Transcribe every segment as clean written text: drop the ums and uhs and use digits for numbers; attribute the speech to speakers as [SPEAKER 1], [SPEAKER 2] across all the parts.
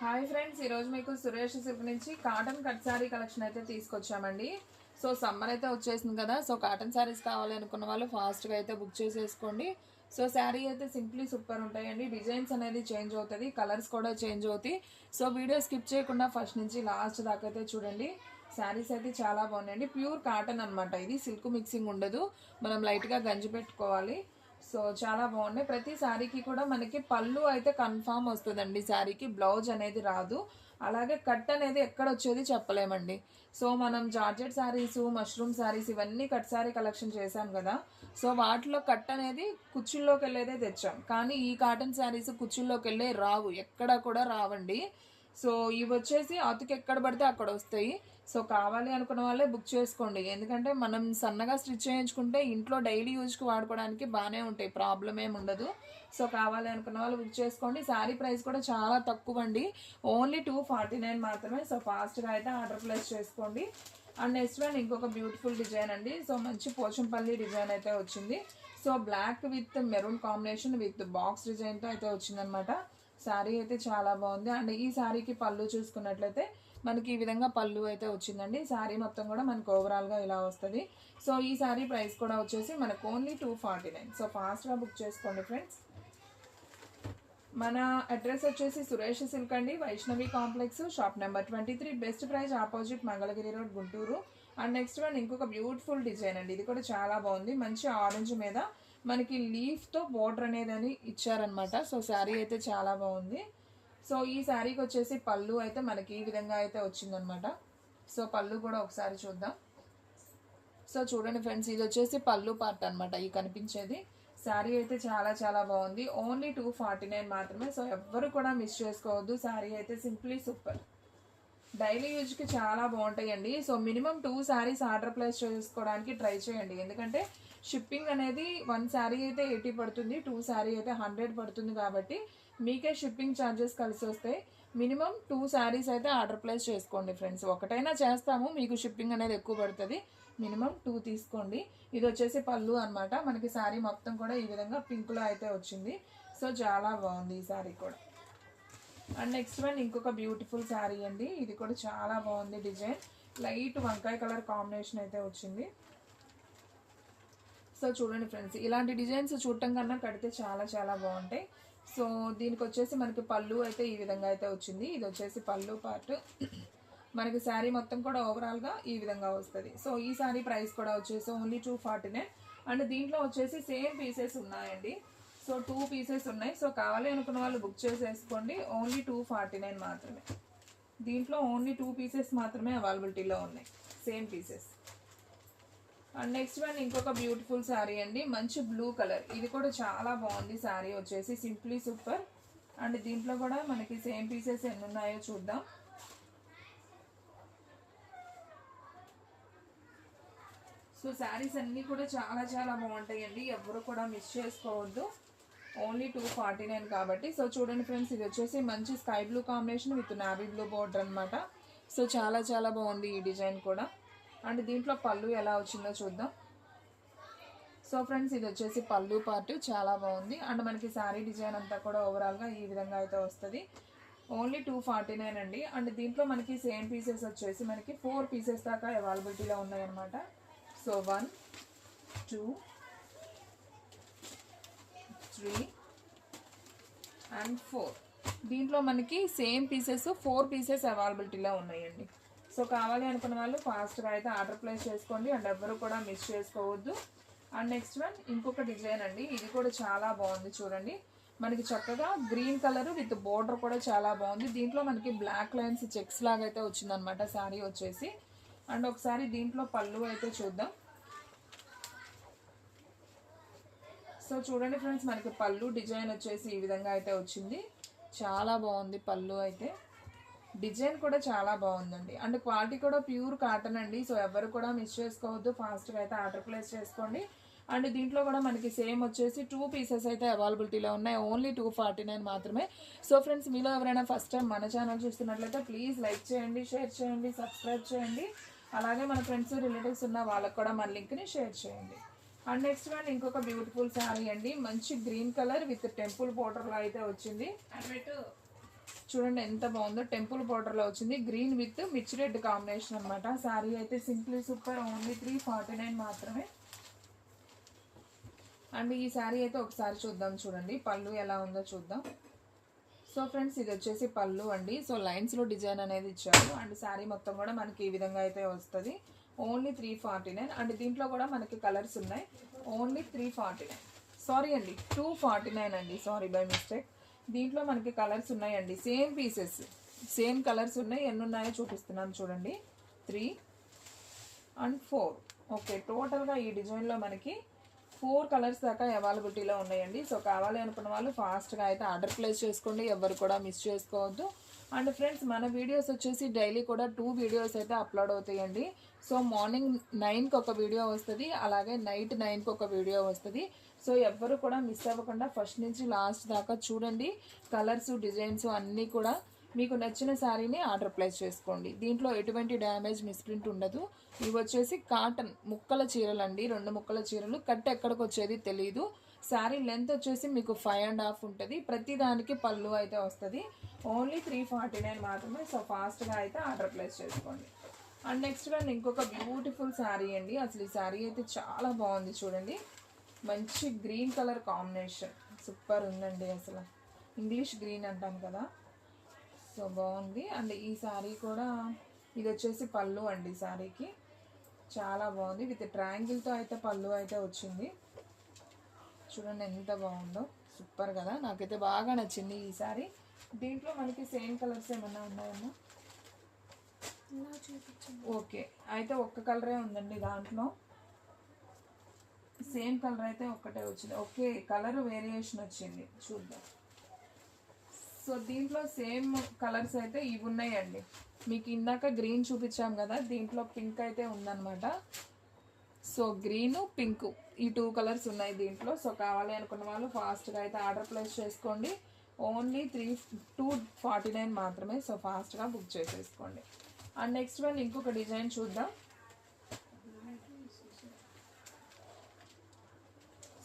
[SPEAKER 1] Hi friends, ఈరోజు మీకు Suresh silk నుంచి కాటన్ కట్ శారీ కలెక్షన్ అయితే తీసుకొచ్చామండి. సో సమ్మర్ అయితే వచ్చేసింది కదా, సో కాటన్ శారీస్ కావాలి అనుకున్న వాళ్ళు ఫాస్ట్గా అయితే బుక్ చేసేసుకోండి. సో శారీ అయితే సింప్లీ సూపర్ ఉంటాయండి. డిజైన్స్ అనేది చేంజ్ అవుతుంది, కలర్స్ కూడా చేంజ్ అవుతాయి. సో వీడియో స్కిప్ చేయకుండా ఫస్ట్ నుంచి లాస్ట్ దాకా అయితే చూడండి. శారీస్ అయితే చాలా బాగున్నాయండి. ప్యూర్ కాటన్ అనమాట, ఇది సిల్క్ మిక్సింగ్ ఉండదు. మనం లైట్గా గంజి పెట్టుకోవాలి. సో చాలా బాగున్నాయి. ప్రతి శారీకి కూడా మనకి పళ్ళు అయితే కన్ఫామ్ వస్తుందండి. శారీకి బ్లౌజ్ అనేది రాదు. అలాగే కట్ అనేది ఎక్కడ వచ్చేది చెప్పలేమండి. సో మనం జార్జెట్ శారీస్, మష్రూమ్ శారీస్ ఇవన్నీ కట్ శారీ కలెక్షన్ చేసాం కదా. సో వాటిలో కట్ అనేది కుచ్చుల్లోకి వెళ్ళేదే తెచ్చాం. కానీ ఈ కాటన్ శారీస్ కుచ్చుల్లోకి వెళ్ళే రావు, ఎక్కడ కూడా రావండి. సో ఇవి వచ్చేసి అతుకు ఎక్కడ పడితే అక్కడ వస్తాయి. సో కావాలి అనుకున్న వాళ్ళే బుక్ చేసుకోండి. ఎందుకంటే మనం సన్నగా స్టిచ్ చేయించుకుంటే ఇంట్లో డైలీ యూజ్కి వాడుకోవడానికి బాగానే ఉంటాయి, ప్రాబ్లం ఏమి ఉండదు. సో కావాలి అనుకున్న వాళ్ళు బుక్ చేసుకోండి. శారీ ప్రైస్ కూడా చాలా తక్కువ అండి, ఓన్లీ 249 మాత్రమే. సో ఫాస్ట్గా అయితే ఆర్డర్ ప్లేస్ చేసుకోండి. అండ్ నెక్స్ట్ వన్ ఇంకొక బ్యూటిఫుల్ డిజైన్ అండి. సో మంచి పోచంపల్లి డిజైన్ అయితే వచ్చింది. So black with maroon combination with box డిజైన్తో అయితే వచ్చిందనమాట. శారీ అయితే చాలా బాగుంది. అండ్ ఈ శారీకి పళ్ళు చూసుకున్నట్లయితే మనకి ఈ విధంగా పళ్ళు అయితే వచ్చిందండి. శారీ మొత్తం కూడా మనకు ఓవరాల్గా ఇలా వస్తుంది. సో ఈ శారీ ప్రైస్ కూడా వచ్చేసి మనకు ఓన్లీ 249. సో ఫాస్ట్గా బుక్ చేసుకోండి ఫ్రెండ్స్. మన అడ్రస్ వచ్చేసి సురేష్ సిల్క్ అండి, Vaishnavi complex, shop number 23, best price, opposite Mangalagiri road, Guntur. And next one ఇంకొక బ్యూటిఫుల్ డిజైన్ అండి. ఇది కూడా చాలా బాగుంది. మంచి ఆరెంజ్ మీద మనకి లీఫ్తో బోర్డర్ అనేది ఇచ్చారనమాట. సో శారీ అయితే చాలా బాగుంది. సో ఈ శారీకి వచ్చేసి పళ్ళు అయితే మనకి ఈ విధంగా అయితే వచ్చిందనమాట. సో పళ్ళు కూడా ఒకసారి చూద్దాం. సో చూడండి ఫ్రెండ్స్, ఇది వచ్చేసి పళ్ళు పార్ట్ అనమాట, ఈ కనిపించేది. శారీ అయితే చాలా చాలా బాగుంది. ఓన్లీ 249 మాత్రమే. సో ఎవ్వరు కూడా మిస్ చేసుకోవద్దు. శారీ అయితే సింప్లీ సూపర్, డైలీ యూజ్కి చాలా బాగుంటాయండి. So minimum 2 saris order place చేసుకోవడానికి ట్రై చేయండి. ఎందుకంటే షిప్పింగ్ అనేది 1 శారీ అయితే 80 పడుతుంది, 2 శారీ అయితే 100 పడుతుంది. కాబట్టి మీకే షిప్పింగ్ ఛార్జెస్ కలిసి వస్తాయి. మినిమం 2 శారీస్ అయితే ఆర్డర్ ప్లేస్ చేసుకోండి ఫ్రెండ్స్. ఒకటైనా చేస్తాము, మీకు షిప్పింగ్ అనేది ఎక్కువ పడుతుంది. మినిమం 2 తీసుకోండి. ఇది వచ్చేసి పళ్ళు అనమాట. మనకి శారీ మొత్తం కూడా ఈ విధంగా పింక్లో అయితే వచ్చింది. సో చాలా బాగుంది ఈ శారీ కూడా. అండ్ నెక్స్ట్ వన్ ఇంకొక బ్యూటిఫుల్ శారీ అండి. ఇది కూడా చాలా బాగుంది. డిజైన్ లైట్ వంకాయ కలర్ కాంబినేషన్ అయితే వచ్చింది. సో చూడండి ఫ్రెండ్స్, ఇలాంటి డిజైన్స్ చూడటం కన్నా కడితే చాలా చాలా బాగుంటాయి. సో దీనికి వచ్చేసి మనకి పళ్ళు అయితే ఈ విధంగా అయితే వచ్చింది. ఇది వచ్చేసి పళ్ళు పార్ట్. మనకి శారీ మొత్తం కూడా ఓవరాల్గా ఈ విధంగా వస్తుంది. సో ఈ శారీ ప్రైస్ కూడా వచ్చేసి ఓన్లీ 249. అండ్ దీంట్లో వచ్చేసి సేమ్ పీసెస్ ఉన్నాయండి. సో 2 పీసెస్ ఉన్నాయి. సో కావాలి అనుకున్న వాళ్ళు బుక్ చేసేసుకోండి. ఓన్లీ 249 మాత్రమే. దీంట్లో ఓన్లీ 2 పీసెస్ మాత్రమే అవైలబిలిటీలో ఉన్నాయి, same pieces. And next one ఇంకొక బ్యూటిఫుల్ శారీ అండి, మంచి బ్లూ కలర్. ఇది కూడా చాలా బాగుంది. శారీ వచ్చేసి సింప్లీ సూపర్. అండ్ దీంట్లో కూడా మనకి సేమ్ పీసెస్ ఎన్ని ఉన్నాయో చూద్దాం. సో శారీస్ అన్నీ కూడా చాలా చాలా బాగుంటాయండి, ఎవరు కూడా మిస్ చేసుకోవద్దు. ఓన్లీ 249 కాబట్టి. సో చూడండి ఫ్రెండ్స్, ఇది వచ్చేసి మంచి sky blue combination with navy blue border అనమాట. సో చాలా చాలా బాగుంది ఈ డిజైన్ కూడా. అండ్ దీంట్లో పళ్ళు ఎలా వచ్చిందో చూద్దాం. సో ఫ్రెండ్స్, ఇది వచ్చేసి పళ్ళు పార్ట్ చాలా బాగుంది. అండ్ మనకి శారీ డిజైన్ అంతా కూడా ఓవరాల్గా ఈ విధంగా అయితే వస్తుంది. ఓన్లీ 249 అండి. అండ్ దీంట్లో మనకి సేమ్ పీసెస్ వచ్చేసి మనకి 4 పీసెస్ దాకా అవైలబిలిటీలో ఉన్నాయన్నమాట. So 1, 2, 3 and 4. దీంట్లో మనకి సేమ్ పీసెస్ 4 పీసెస్ అవైలబిలిటీలో ఉన్నాయండి. సో కావాలి అనుకున్న వాళ్ళు ఫాస్ట్గా అయితే ఆర్డర్ ప్లేస్ చేసుకోండి. అండ్ ఎవరు కూడా మిస్ చేసుకోవద్దు. అండ్ నెక్స్ట్ వన్ ఇంకొక డిజైన్ అండి. ఇది కూడా చాలా బాగుంది. చూడండి, మనకి చక్కగా గ్రీన్ కలర్ విత్ బోర్డర్ కూడా చాలా బాగుంది. దీంట్లో మనకి బ్లాక్ లైన్స్ చెక్స్ లాగా అయితే వచ్చిందనమాట శారీ వచ్చేసి. అండ్ ఒకసారి దీంట్లో పళ్ళు అయితే చూద్దాం. సో చూడండి ఫ్రెండ్స్, మనకి పళ్ళు డిజైన్ వచ్చేసి ఈ విధంగా అయితే వచ్చింది. చాలా బాగుంది పళ్ళు అయితే. డిజైన్ కూడా చాలా బాగుందండి. అండ్ క్వాలిటీ కూడా ప్యూర్ కాటన్ అండి. సో ఎవరు కూడా మిస్ చేసుకోవద్దు, ఫాస్ట్గా అయితే ఆర్డర్ ప్లేస్ చేసుకోండి. అండ్ దీంట్లో కూడా మనకి సేమ్ వచ్చేసి 2 పీసెస్ అయితే అవైలబిలిటీలో ఉన్నాయి. ఓన్లీ 249 మాత్రమే. సో ఫ్రెండ్స్, మీలో ఎవరైనా ఫస్ట్ టైం మన ఛానల్ చూస్తున్నట్లయితే ప్లీజ్ లైక్ చేయండి, షేర్ చేయండి, సబ్స్క్రైబ్ చేయండి. అలాగే మన ఫ్రెండ్స్ రిలేటివ్స్ ఉన్న వాళ్ళకు కూడా మన లింక్ని షేర్ చేయండి. అండ్ నెక్స్ట్ వన్ ఇంకొక బ్యూటిఫుల్ శారీ అండి. మంచి గ్రీన్ కలర్ విత్ టెంపుల్ బోర్డర్లో అయితే వచ్చింది. చూడండి ఎంత బాగుందో, టెంపుల్ బార్డర్లో వచ్చింది. గ్రీన్ విత్ మిర్చి రెడ్ కాంబినేషన్ అనమాట. శారీ అయితే సింప్లీ సూపర్, ఓన్లీ 349 మాత్రమే. అండ్ ఈ శారీ అయితే ఒకసారి చూద్దాం. చూడండి పళ్ళు ఎలా ఉందో చూద్దాం. సో ఫ్రెండ్స్ ఇది వచ్చేసి పళ్ళు అండి. సో లైన్స్లో డిజైన్ అనేది ఇచ్చారు. అండ్ శారీ మొత్తం కూడా మనకి ఈ విధంగా అయితే వస్తుంది. ఓన్లీ 349. అండ్ దీంట్లో కూడా మనకి కలర్స్ ఉన్నాయి. ఓన్లీ 349, సారీ అండి 249 అండి, సారీ బై మిస్టేక్. దీంట్లో మనకి కలర్స్ ఉన్నాయండి, సేమ్ పీసెస్ సేమ్ కలర్స్ ఉన్నాయి. ఎన్ని ఉన్నాయో చూపిస్తున్నాను చూడండి. 3 and 4. ఓకే, టోటల్గా ఈ డిజైన్లో మనకి 4 కలర్స్ దాకా అవైలబిలిటీలో ఉన్నాయండి. సో కావాలి అనుకున్న వాళ్ళు ఫాస్ట్గా అయితే ఆర్డర్ ప్లేస్ చేసుకోండి, ఎవరు కూడా మిస్ చేసుకోవద్దు. అండ్ ఫ్రెండ్స్ మన వీడియోస్ వచ్చేసి డైలీ కూడా 2 వీడియోస్ అయితే అప్లోడ్ అవుతాయండి. సో మార్నింగ్ 9కి ఒక వీడియో వస్తుంది, అలాగే నైట్ 9కి ఒక వీడియో వస్తుంది. సో ఎవ్వరు కూడా మిస్ అవ్వకుండా ఫస్ట్ నుంచి లాస్ట్ దాకా చూడండి. కలర్స్ డిజైన్స్ అన్నీ కూడా మీకు నచ్చిన శారీని ఆర్డర్ ప్లేస్ చేసుకోండి. దీంట్లో ఎటువంటి డ్యామేజ్ మిస్ప్రింట్ ఉండదు. ఇవి వచ్చేసి కాటన్ ముక్కల చీరలు అండి, 2 ముక్కల చీరలు. కట్ ఎక్కడికి వచ్చేది తెలియదు. శారీ లెంత్ వచ్చేసి మీకు 5.5 ఉంటుంది. ప్రతి దానికి పళ్ళు అయితే వస్తుంది. ఓన్లీ 349 మాత్రమే. సో ఫాస్ట్గా అయితే ఆర్డర్ ప్లేస్ చేసుకోండి. అండ్ నెక్స్ట్ వన్ ఇంకొక బ్యూటిఫుల్ శారీ అండి. అసలు ఈ శారీ అయితే చాలా బాగుంది చూడండి. మంచి గ్రీన్ కలర్ కాంబినేషన్ సూపర్ ఉందండి. అసలు ఇంగ్లీష్ గ్రీన్ అంటాం కదా, సో బాగుంది. అండ్ ఈ శారీ కూడా ఇది వచ్చేసి పళ్ళు అండి. శారీకి చాలా బాగుంది, విత్ ట్రయాంగిల్తో అయితే పళ్ళు అయితే వచ్చింది. చూడండి ఎంత బాగుందో, సూపర్ కదా. నాకైతే బాగా నచ్చింది ఈ శారీ. దీంట్లో మనకి సేమ్ కలర్స్ ఏమన్నా ఉన్నాయమ్మా? ఓకే, అయితే ఒక్క కలరే ఉందండి దాంట్లో. సేమ్ కలర్ అయితే ఒక్కటే వచ్చింది. ఓకే, కలర్ వేరియేషన్ వచ్చింది, చూద్దాం. సో దీంట్లో సేమ్ కలర్స్ అయితే ఇవి ఉన్నాయండి. మీకు ఇందాక గ్రీన్ చూపించాం కదా, దీంట్లో పింక్ అయితే ఉందన్నమాట. సో గ్రీను పింక్ ఈ 2 కలర్స్ ఉన్నాయి దీంట్లో. సో కావాలి అనుకున్న వాళ్ళు ఫాస్ట్గా అయితే ఆర్డర్ ప్లేస్ చేసుకోండి. ఓన్లీ 249 మాత్రమే. సో ఫాస్ట్గా బుక్ చేసేసుకోండి. అండ్ నెక్స్ట్ వన్ ఇంకొక డిజైన్ చూద్దాం.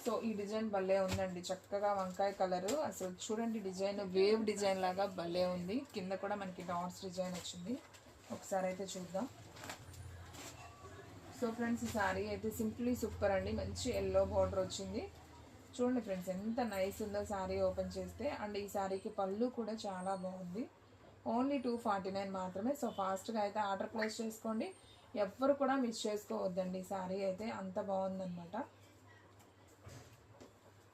[SPEAKER 1] సో ఈ డిజైన్ భలే ఉందండి, చక్కగా వంకాయ కలరు. అసలు చూడండి డిజైన్ వేవ్ డిజైన్ లాగా భలే ఉంది. కింద కూడా మనకి డాట్స్ డిజైన్ వచ్చింది. ఒకసారి అయితే చూద్దాం. సో ఫ్రెండ్స్ ఈ శారీ అయితే సింప్లీ సూపర్ అండి. మంచి ఎల్లో బార్డర్ వచ్చింది. చూడండి ఫ్రెండ్స్ ఎంత నైస్ ఉందో శారీ ఓపెన్ చేస్తే. అండ్ ఈ శారీకి పళ్ళు కూడా చాలా బాగుంది. ఓన్లీ 249 మాత్రమే. సో ఫాస్ట్గా అయితే ఆర్డర్ ప్లేస్ చేసుకోండి. ఎవ్వరు కూడా మిస్ చేసుకోవద్దండి. శారీ అయితే అంత బాగుందన్నమాట.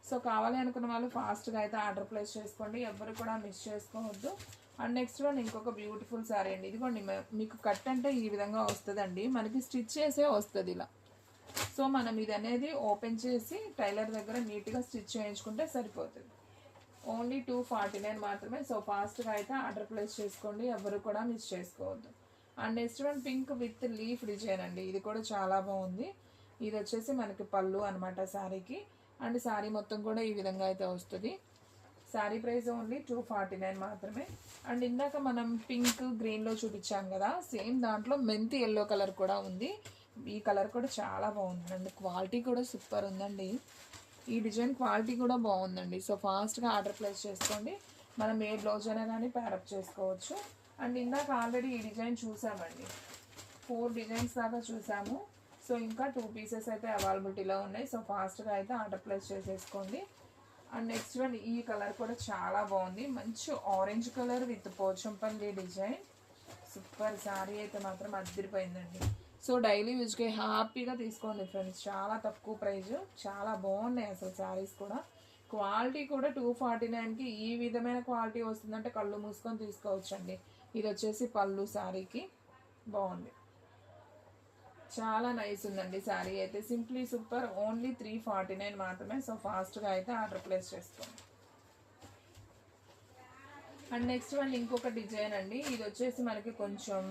[SPEAKER 1] సో కావాలి అనుకున్న వాళ్ళు ఫాస్ట్గా అయితే ఆర్డర్ ప్లేస్ చేసుకోండి, ఎవ్వరు కూడా మిస్ చేసుకోవద్దు. అండ్ నెక్స్ట్ వన్ ఇంకొక బ్యూటిఫుల్ శారీ అండి. ఇదిగోండి మీకు కట్ అంటే ఈ విధంగా వస్తుందండి, మనకి స్టిచ్ చేసే వస్తుంది ఇలా. సో మనం ఇది అనేది ఓపెన్ చేసి టైలర్ దగ్గర నీట్గా స్టిచ్ చేయించుకుంటే సరిపోతుంది. ఓన్లీ 249 మాత్రమే. సో ఫాస్ట్గా అయితే ఆర్డర్ ప్లేస్ చేసుకోండి, ఎవరు కూడా మిస్ చేసుకోవద్దు. And next one pink with leaf design అండి. ఇది కూడా చాలా బాగుంది. ఇది వచ్చేసి మనకి పళ్ళు అనమాట శారీకి. అండ్ శారీ మొత్తం కూడా ఈ విధంగా అయితే వస్తుంది. శారీ ప్రైస్ ఓన్లీ 249 మాత్రమే. అండ్ ఇందాక మనం పింక్ గ్రీన్లో చూపించాం కదా, సేమ్ దాంట్లో మెంతి ఎల్లో కలర్ కూడా ఉంది. ఈ కలర్ కూడా చాలా బాగుందండి, క్వాలిటీ కూడా సూపర్ ఉందండి. ఈ డిజైన్ క్వాలిటీ కూడా బాగుందండి. సో ఫాస్ట్గా ఆర్డర్ ప్లేస్ చేసుకోండి. మనం ఏ బ్లౌజ్ అయినా కానీ ప్యారప్ చేసుకోవచ్చు. అండ్ ఇందాక ఆల్రెడీ ఈ డిజైన్ చూసామండి, 4 డిజైన్స్ దాకా చూసాము. సో ఇంకా 2 పీసెస్ అయితే అవైలబిలిటీలో ఉన్నాయి. సో ఫాస్ట్గా అయితే ఆర్డర్ ప్లేస్ చేసేసుకోండి. అండ్ నెక్స్ట్ వన్ ఈ కలర్ కూడా చాలా బాగుంది, మంచి orange colour with Pochampally design. Super sari అయితే మాత్రం అదిరిపోయిందండి. సో డైలీ యూజ్కి హ్యాపీగా తీసుకోండి ఫ్రెండ్స్. చాలా తక్కువ ప్రైస్, చాలా బాగున్నాయి అసలు శారీస్ కూడా. క్వాలిటీ కూడా 249కి ఈ విధమైన క్వాలిటీ వస్తుందంటే కళ్ళు మూసుకొని తీసుకోవచ్చండి. ఇది వచ్చేసి పళ్ళు శారీకి బాగుంది, చాలా నైస్ ఉందండి శారీ అయితే. సింప్లీ సూపర్, ఓన్లీ 349 మాత్రమే. సో ఫాస్ట్గా అయితే ఆర్డర్ ప్లేస్ చేసుకోండి. అండ్ నెక్స్ట్ వన్ ఇంకొక డిజైన్ అండి. ఇది వచ్చేసి మనకి కొంచెం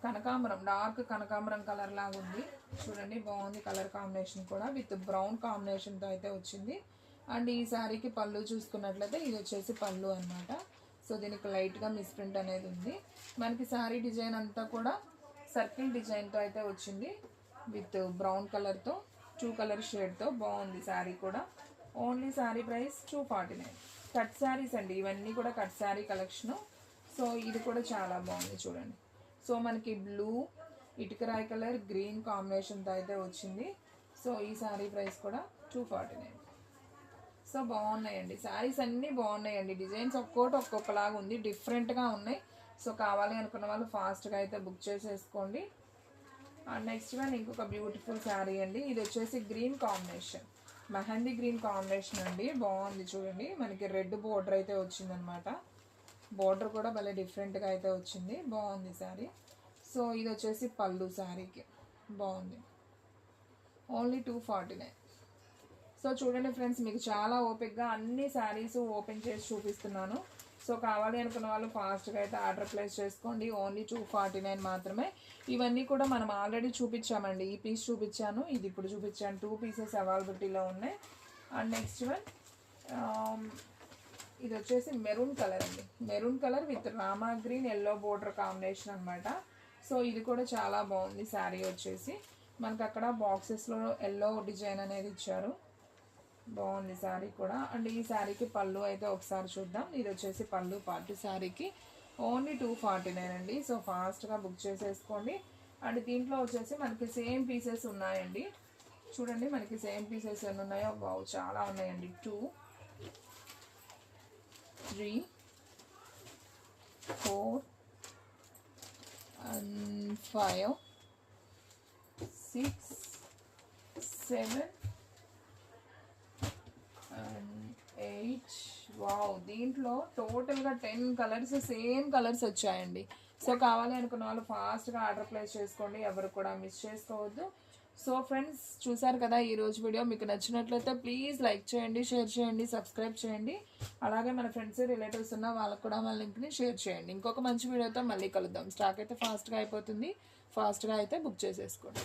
[SPEAKER 1] కనకాంబరం, డార్క్ కనకాంబరం కలర్ లాగా ఉంది. చూడండి బాగుంది కలర్ కాంబినేషన్ కూడా, విత్ బ్రౌన్ కాంబినేషన్తో అయితే వచ్చింది. అండ్ ఈ శారీకి పళ్ళు చూసుకున్నట్లయితే ఇది వచ్చేసి పళ్ళు అనమాట. సో దీనికి లైట్గా మిస్ప్రింట్ అనేది ఉంది. మనకి శారీ డిజైన్ అంతా కూడా సర్కిల్ డిజైన్తో అయితే వచ్చింది, విత్ బ్రౌన్ కలర్తో 2 కలర్ షేడ్తో బాగుంది శారీ కూడా. Only sari price 249. Cut saris అండి, ఇవన్నీ కూడా కట్ శారీ కలెక్షను. సో ఇది కూడా చాలా బాగుంది చూడండి. సో మనకి బ్లూ, ఇటుకరాయి కలర్, గ్రీన్ కాంబినేషన్తో అయితే వచ్చింది. సో ఈ శారీ ప్రైస్ కూడా 249. సో బాగున్నాయండి, శారీస్ అన్నీ బాగున్నాయండి. డిజైన్స్ ఒక్కొక్కలాగా ఉంది, డిఫరెంట్గా ఉన్నాయి. సో కావాలి అనుకున్న వాళ్ళు ఫాస్ట్గా అయితే బుక్ చేసేసుకోండి. అండ్ నెక్స్ట్ వన్ ఇంకొక బ్యూటిఫుల్ శారీ అండి. ఇది వచ్చేసి green combination, mehndi green combination అండి. బాగుంది చూడండి, మనకి రెడ్ బోర్డర్ అయితే వచ్చిందనమాట. బోర్డర్ కూడా భలే డిఫరెంట్గా అయితే వచ్చింది, బాగుంది శారీ. సో ఇది వచ్చేసి పళ్ళు శారీకి, బాగుంది. ఓన్లీ 249. సో చూడండి ఫ్రెండ్స్, మీకు చాలా ఓపిక్గా అన్ని శారీస్ ఓపెన్ చేసి చూపిస్తున్నాను. సో కావాలి అనుకున్న వాళ్ళు ఫాస్ట్గా అయితే ఆర్డర్ ప్లేస్ చేసుకోండి. ఓన్లీ 249 మాత్రమే. ఇవన్నీ కూడా మనం ఆల్రెడీ చూపించామండి. ఈ పీస్ చూపించాను, ఇది ఇప్పుడు చూపించాను. 2 పీసెస్ అవైలబిలిటీలో ఉన్నాయి. అండ్ నెక్స్ట్ వన్ ఇది వచ్చేసి మెరూన్ కలర్ అండి, maroon colour with Rama green yellow border combination అనమాట. సో ఇది కూడా చాలా బాగుంది శారీ వచ్చేసి. మనకు అక్కడ బాక్సెస్లో ఎల్లో డిజైన్ అనేది ఇచ్చారు, బాగుంది శారీ కూడా. అండ్ ఈ శారీకి పళ్ళు అయితే ఒకసారి చూద్దాం. ఇది వచ్చేసి పళ్ళు పార్ట్ శారీకి ఓన్లీ 249 అండి. సో ఫాస్ట్గా బుక్ చేసేసుకోండి. అండ్ దీంట్లో వచ్చేసి మనకి సేమ్ పీసెస్ ఉన్నాయండి. చూడండి మనకి సేమ్ పీసెస్ ఎన్ని ఉన్నాయో, బావు చాలా ఉన్నాయండి. 2, 3, 4 and 5, 6, 7 and 8. వావ్, దీంట్లో టోటల్గా 10 కలర్స్, సేమ్ కలర్స్ వచ్చాయండి. సో కావాలి అనుకున్న వాళ్ళు ఫాస్ట్గా ఆర్డర్ ప్లేస్ చేసుకోండి, ఎవరు కూడా మిస్ చేసుకోవద్దు. సో ఫ్రెండ్స్ చూసారు కదా ఈరోజు వీడియో. మీకు నచ్చినట్లయితే ప్లీజ్ లైక్ చేయండి, షేర్ చేయండి, సబ్స్క్రైబ్ చేయండి. అలాగే మన ఫ్రెండ్స్ రిలేటివ్స్ ఉన్న వాళ్ళకు కూడా మన లింక్ని షేర్ చేయండి. ఇంకొక మంచి వీడియోతో మళ్ళీ కలుద్దాం. స్టాక్ అయితే ఫాస్ట్గా అయిపోతుంది, ఫాస్ట్గా అయితే బుక్ చేసేసుకోండి.